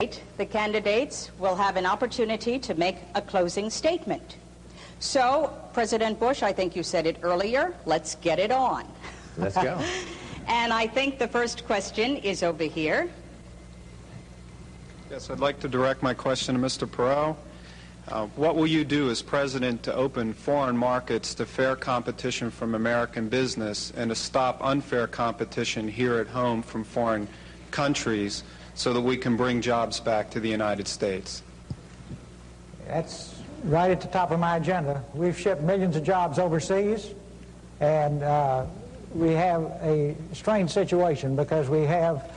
The candidates will have an opportunity to make a closing statement. So, President Bush, I think you said it earlier, let's get it on. Let's go. And I think the first question is over here. Yes, I'd like to direct my question to Mr. Perot. What will you do as president to open foreign markets to fair competition from American business and to stop unfair competition here at home from foreign countries so that we can bring jobs back to the United States? That's right at the top of my agenda. We've shipped millions of jobs overseas, and we have a strange situation because we have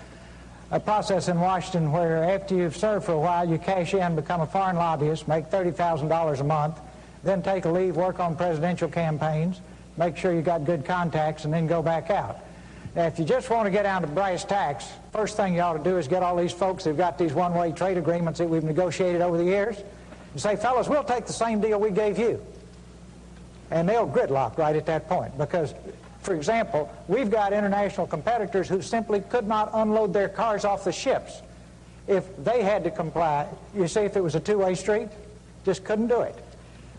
a process in Washington where after you've served for a while, you cash in, become a foreign lobbyist, make $30,000 a month, then take a leave, work on presidential campaigns, make sure you got good contacts, and then go back out. Now, if you just want to get down to brass tacks, first thing you ought to do is get all these folks who've got these one-way trade agreements that we've negotiated over the years and say, fellas, we'll take the same deal we gave you. And they'll gridlock right at that point because, for example, we've got international competitors who simply could not unload their cars off the ships if they had to comply. You see, if it was a two-way street, just couldn't do it.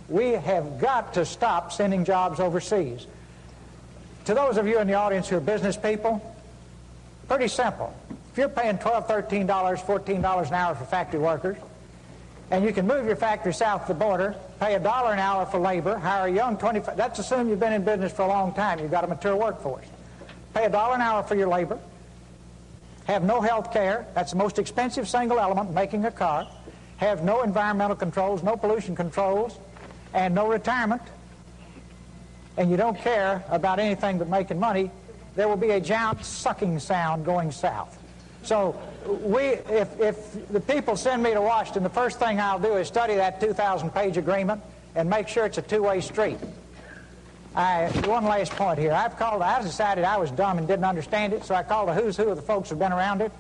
We have got to stop sending jobs overseas. To those of you in the audience who are business people, pretty simple. If you're paying $12, $13, $14 an hour for factory workers, and you can move your factory south of the border, pay $1 an hour for labor, hire a young 25, that's assuming you've been in business for a long time, you've got a mature workforce. Pay $1 an hour for your labor, have no health care, that's the most expensive single element, making a car, have no environmental controls, no pollution controls, and no retirement, and you don't care about anything but making money, there will be a giant sucking sound going south. So if the people send me to Washington, the first thing I'll do is study that 2,000-page agreement and make sure it's a two-way street. One last point here. I decided I was dumb and didn't understand it, so I called a who's who of the folks who've been around it.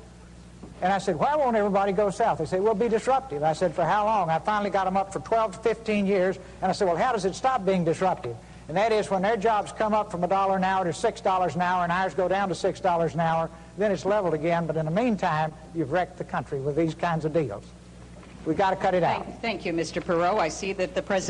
And I said, why won't everybody go south? They said, we'll be disruptive. I said, for how long? I finally got them up for 12 to 15 years. And I said, well, how does it stop being disruptive? And that is when their jobs come up from $1 an hour to $6 an hour and ours go down to $6 an hour, then it's leveled again. But in the meantime, you've wrecked the country with these kinds of deals. We've got to cut it out. Thank you, Mr. Perot. I see that the President